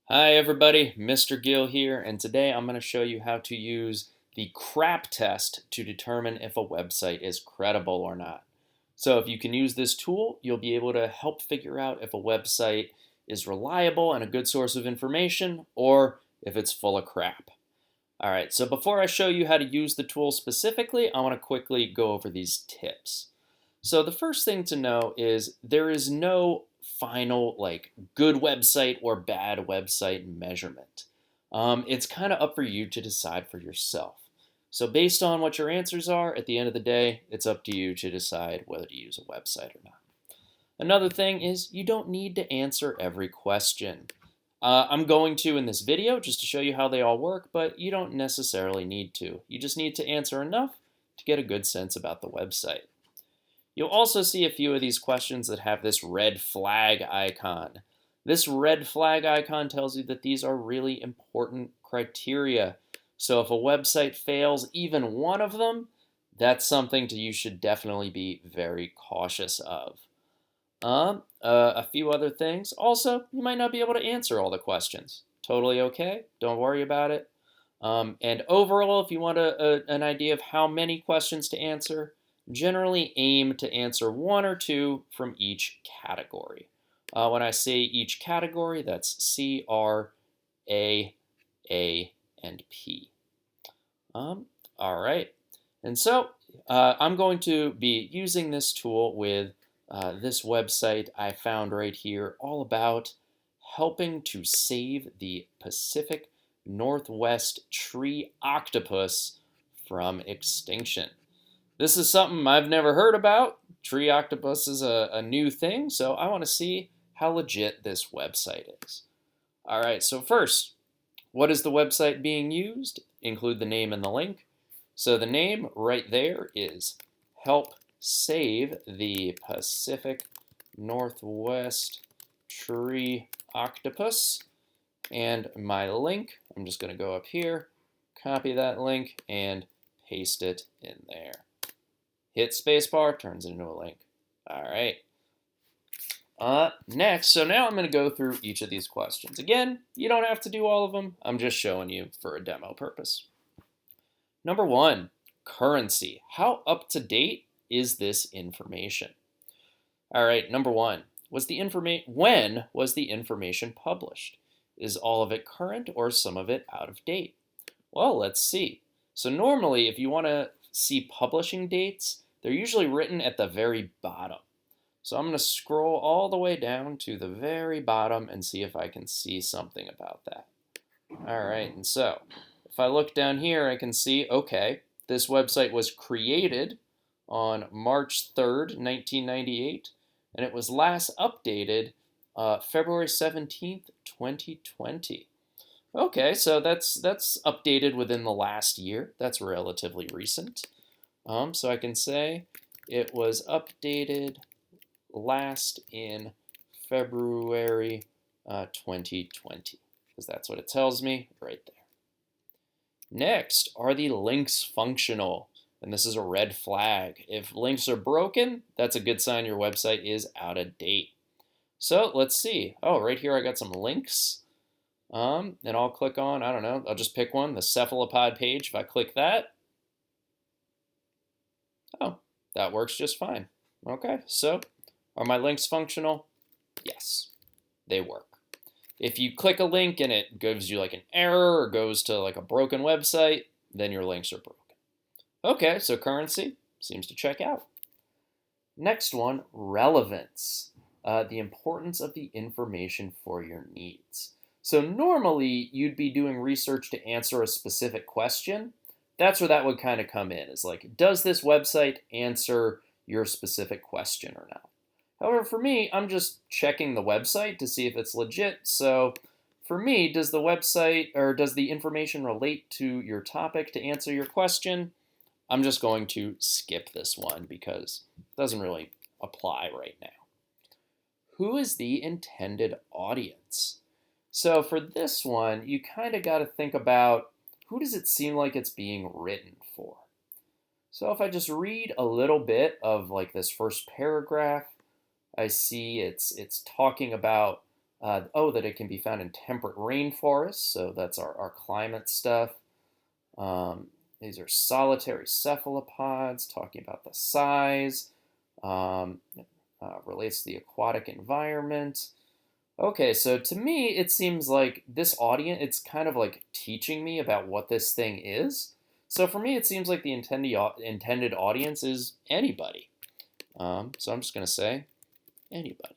Hi everybody, Mr. Gill here, and today I'm going to show you how to use the CRAAP test to determine if a website is credible or not. So if you can use this tool, you'll be able to help figure out if a website is reliable and a good source of information, or if it's full of crap. All right, so before I show you how to use the tool specifically, I want to quickly go over these tips. So the first thing to know is there is no final good website or bad website measurement. It's kind of up for you to decide for yourself. So based on what your answers are, at the end of the day, it's up to you to decide whether to use a website or not. Another thing is you don't need to answer every question. I'm going to in this video just to show you how they all work, but you don't necessarily need to. You just need to answer enough to get a good sense about the website. You'll also see a few of these questions that have this red flag icon. This red flag icon tells you that these are really important criteria. So if a website fails even one of them, that's something you should definitely be very cautious of. A few other things. Also, you might not be able to answer all the questions. Totally okay. Don't worry about it. And overall, if you want an idea of how many questions to answer, generally aim to answer one or two from each category. When I say each category, that's C, R, A, and P. All right. And so I'm going to be using this tool with this website I found right here, all about helping to save the Pacific Northwest tree octopus from extinction. This is something I've never heard about. Tree octopus is a new thing, so I want to see how legit this website is. All right, so first, what is the website being used? Include the name and the link. So the name right there is Help Save the Pacific Northwest Tree Octopus. And my link, I'm just going to go up here, copy that link, and paste it in there. Hit spacebar, turns it into a link. All right. Next, so now I'm going to go through each of these questions. Again, you don't have to do all of them. I'm just showing you for a demo purpose. Number one, currency. How up to date is this information? All right, number one, when was the information published? Is all of it current or some of it out of date? Well, let's see. So normally, if you want to see publishing dates, they're usually written at the very bottom. So I'm going to scroll all the way down to the very bottom and see if I can see something about that. All right, and so if I look down here, I can see, okay, this website was created on March 3rd, 1998, and it was last updated February 17th, 2020. Okay, so that's updated within the last year. That's relatively recent. So I can say it was updated last in February 2020, because that's what it tells me right there. Next, are the links functional? And this is a red flag. If links are broken, that's a good sign your website is out of date. So let's see. Oh, right here I got some links. And I'll click on, I don't know, I'll just pick one, the cephalopod page. If I click that, oh, that works just fine. Okay, so are my links functional? Yes, they work. If you click a link and it gives you like an error or goes to like a broken website, then your links are broken. Okay, so currency seems to check out. Next one, relevance. The importance of the information for your needs. So normally you'd be doing research to answer a specific question. That's where that would kind of come in, is like, does this website answer your specific question or not? However, for me, I'm just checking the website to see if it's legit. So for me, does the website or does the information relate to your topic to answer your question? I'm just going to skip this one because it doesn't really apply right now. Who is the intended audience? So for this one, you kind of got to think about, who does it seem like it's being written for? So if I just read a little bit of like this first paragraph, I see it's talking about Oh, that it can be found in temperate rainforests, so that's our climate stuff. These are solitary cephalopods, talking about the size, um, relates to the aquatic environment. Okay, so to me, it seems like this audience, it's kind of like teaching me about what this thing is. So for me, it seems like the intended audience is anybody. So I'm just going to say anybody.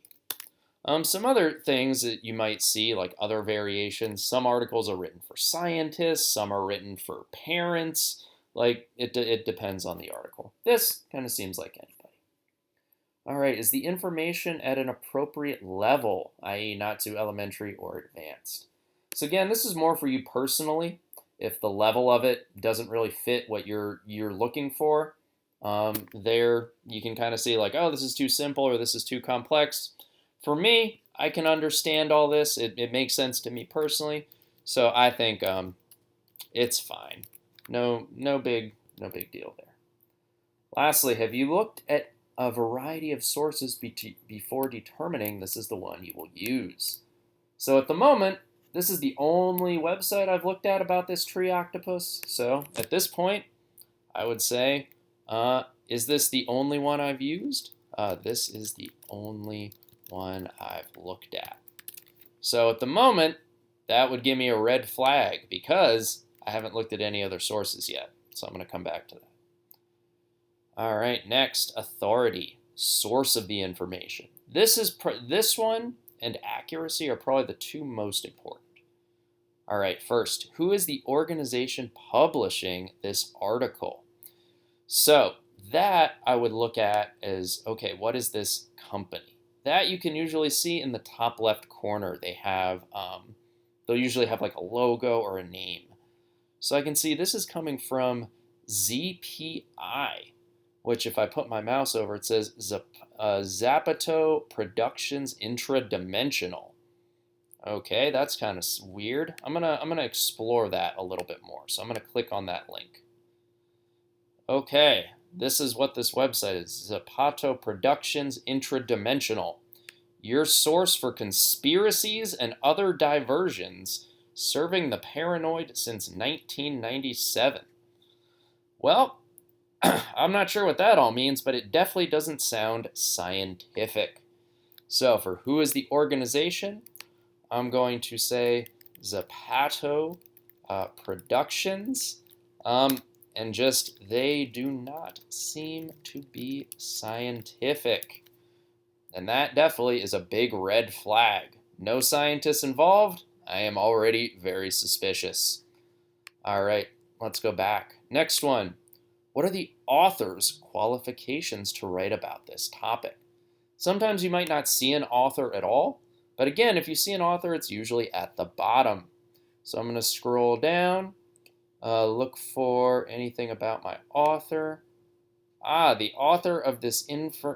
Some other things that you might see, like other variations, some articles are written for scientists, some are written for parents. Like, it depends on the article. This kind of seems like anybody. All right, is the information at an appropriate level, i.e. not too elementary or advanced? So again, this is more for you personally. If the level of it doesn't really fit what you're looking for, there you can kind of see like, oh, this is too simple or this is too complex. For me, I can understand all this. It makes sense to me personally, so I think it's fine. No big deal there. Lastly, have you looked at a variety of sources before determining this is the one you will use? So at the moment, this is the only website I've looked at about this tree octopus. So at this point, I would say, is this the only one I've used? This is the only one I've looked at. So at the moment, that would give me a red flag because I haven't looked at any other sources yet. So I'm going to come back to that. All right, next, authority, source of the information. This one and accuracy are probably the two most important. All right, first, who is the organization publishing this article? So that I would look at as, okay, what is this company? That you can usually see in the top left corner. They'll usually have like a logo or a name. So I can see this is coming from ZPI, which if I put my mouse over, it says Zapato Productions Intradimensional. Okay, that's kind of weird. I'm gonna explore that a little bit more. So I'm gonna click on that link. Okay, this is what this website is. Zapato Productions Intradimensional. Your source for conspiracies and other diversions, serving the paranoid since 1997. Well, I'm not sure what that all means, but it definitely doesn't sound scientific. So for who is the organization, I'm going to say Zapato Productions. And just they do not seem to be scientific. And that definitely is a big red flag. No scientists involved. I am already very suspicious. All right, let's go back. Next one. What are the author's qualifications to write about this topic? Sometimes you might not see an author at all, but again, if you see an author, it's usually at the bottom. So I'm going to scroll down, look for anything about my author. The author of this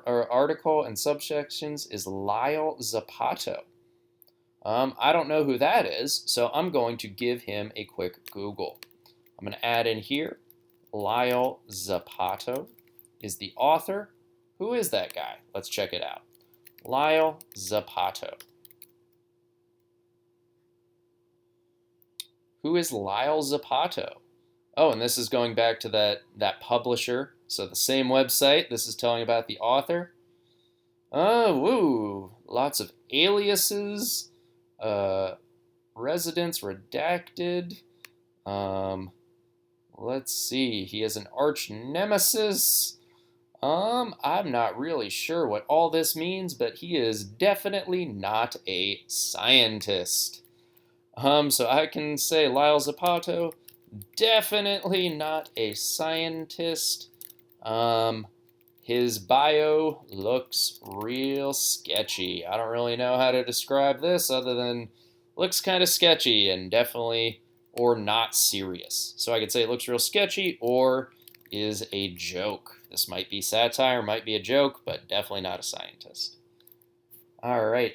article and subsections is Lyle Zapato. I don't know who that is, so I'm going to give him a quick Google. I'm going to add in here, Lyle Zapato is the author. Who is that guy? Let's check it out. Lyle Zapato. Who is Lyle Zapato? Oh, and this is going back to that publisher. So the same website. This is telling about the author. Oh, woo. Lots of aliases. Residence redacted. Let's see. He is an arch nemesis. I'm not really sure what all this means, but he is definitely not a scientist. So I can say Lyle Zapato, definitely not a scientist. His bio looks real sketchy. I don't really know how to describe this other than looks kind of sketchy and definitely or not serious. So I could say it looks real sketchy or is a joke. This might be satire, might be a joke, but definitely not a scientist. All right.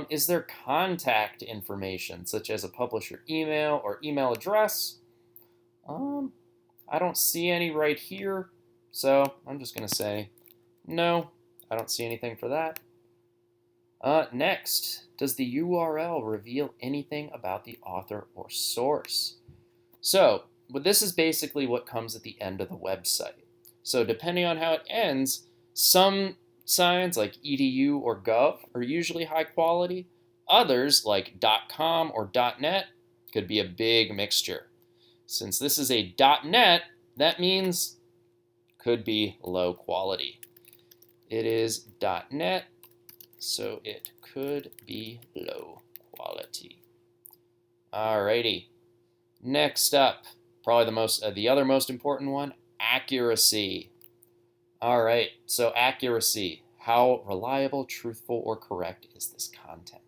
Is there contact information, such as a publisher email or email address? I don't see any right here, so I'm just going to say no. I don't see anything for that. Next, does the URL reveal anything about the author or source? So, this is basically what comes at the end of the website. So depending on how it ends, some signs like edu or gov are usually high quality. Others like .com or .net could be a big mixture. Since this is a .net, that means could be low quality. It is .net, so it could be low quality. Alrighty. Next up, probably the other most important one, accuracy. All right, so accuracy. How reliable, truthful, or correct is this content?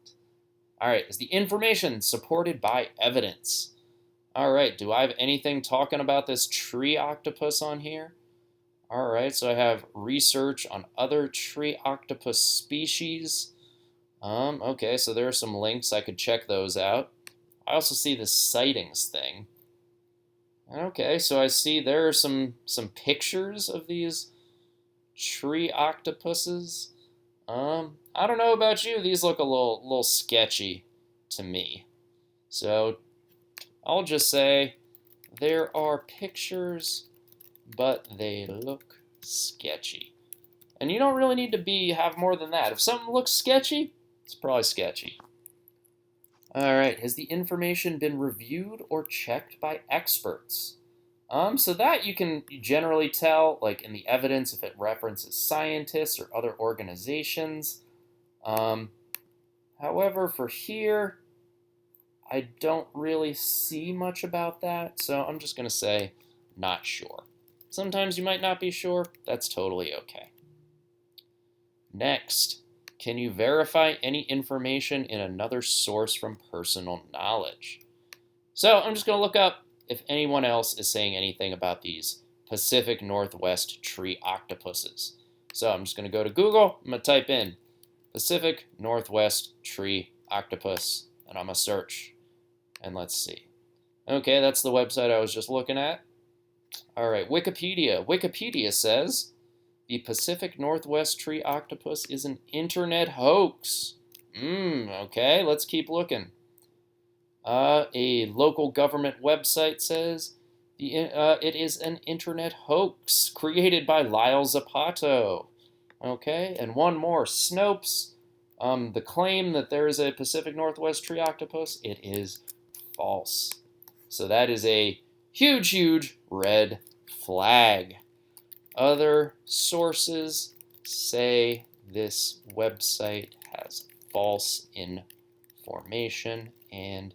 All right, is the information supported by evidence? All right, do I have anything talking about this tree octopus on here? All right, so I have research on other tree octopus species. Okay, so there are some links. I could check those out. I also see the sightings thing. Okay, so I see there are some pictures of these tree octopuses. I don't know about you. These look a little sketchy to me. So I'll just say there are pictures, but they look sketchy. And you don't really need to have more than that. If something looks sketchy, it's probably sketchy. All right, has the information been reviewed or checked by experts? So that you can generally tell, like in the evidence, if it references scientists or other organizations. However, for here, I don't really see much about that, so I'm just going to say not sure. Sometimes you might not be sure. That's totally okay. Next, can you verify any information in another source from personal knowledge? So I'm just going to look up if anyone else is saying anything about these Pacific Northwest tree octopuses. So I'm just going to go to Google. I'm going to type in Pacific Northwest tree octopus, and I'm going to search. And let's see. Okay, that's the website I was just looking at. All right, Wikipedia. Wikipedia says the Pacific Northwest tree octopus is an internet hoax. Okay, let's keep looking. A local government website says it is an internet hoax created by Lyle Zapato. Okay, and one more, Snopes. The claim that there is a Pacific Northwest tree octopus, it is false. So that is a huge, huge red flag. Other sources say this website has false information and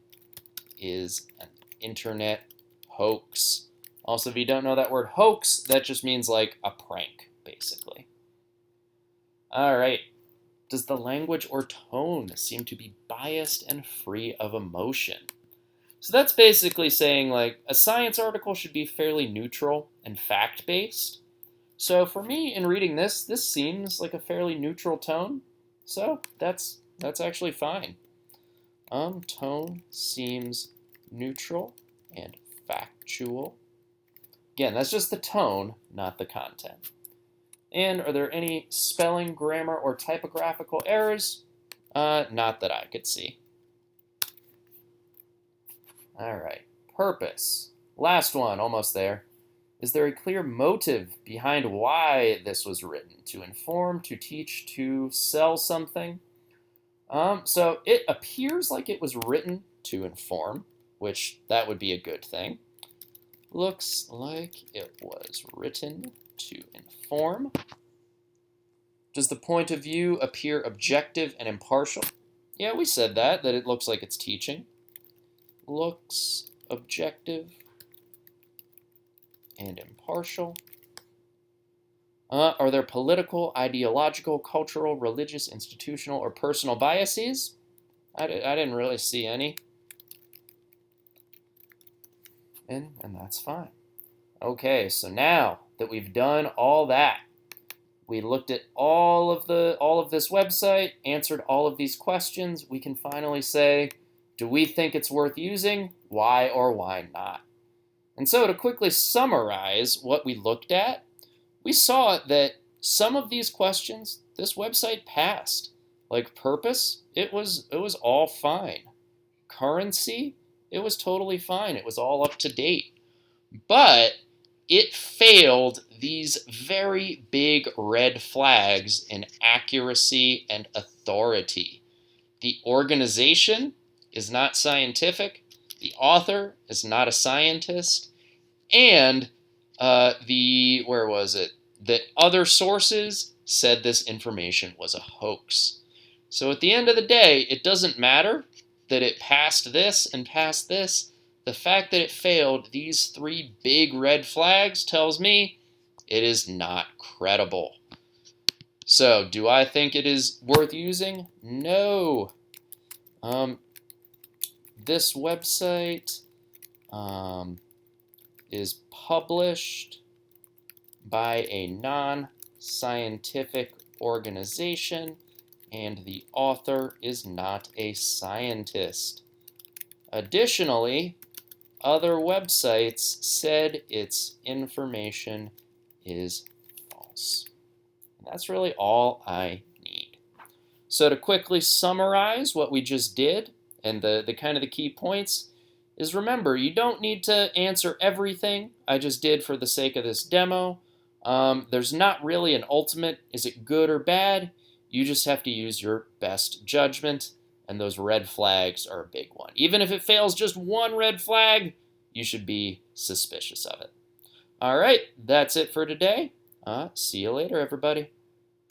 is an internet hoax. Also, if you don't know that word hoax, that just means like a prank, basically. All right. Does the language or tone seem to be biased and free of emotion? So that's basically saying like a science article should be fairly neutral and fact-based. So for me, in reading this seems like a fairly neutral tone. So that's actually fine. Tone seems neutral and factual. Again, that's just the tone, not the content. And are there any spelling, grammar, or typographical errors? Not that I could see. All right, purpose. Last one, almost there. Is there a clear motive behind why this was written? To inform, to teach, to sell something? So it appears like it was written to inform, which that would be a good thing. Looks like it was written to inform. Does the point of view appear objective and impartial? Yeah, we said that it looks like it's teaching. Looks objective and impartial. Are there political, ideological, cultural, religious, institutional, or personal biases? I didn't really see any. And that's fine. Okay, so now that we've done all that, we looked at all of this website, answered all of these questions, we can finally say, do we think it's worth using? Why or why not? And so to quickly summarize what we looked at, we saw that some of these questions this website passed. Like purpose, it was all fine. Currency, it was totally fine. It was all up to date. But it failed these very big red flags in accuracy and authority. The organization is not scientific. The author is not a scientist. And where was it? The other sources said this information was a hoax. So at the end of the day, it doesn't matter that it passed this and passed this. The fact that it failed these three big red flags tells me it is not credible. So do I think it is worth using? No. This website is published by a non-scientific organization, and the author is not a scientist. Additionally, other websites said its information is false. And that's really all I need. So to quickly summarize what we just did and the kind of the key points is, remember, you don't need to answer everything I just did for the sake of this demo. There's not really an ultimate, is it good or bad? You just have to use your best judgment, and those red flags are a big one. Even if it fails just one red flag, you should be suspicious of it. All right, that's it for today. See you later, everybody.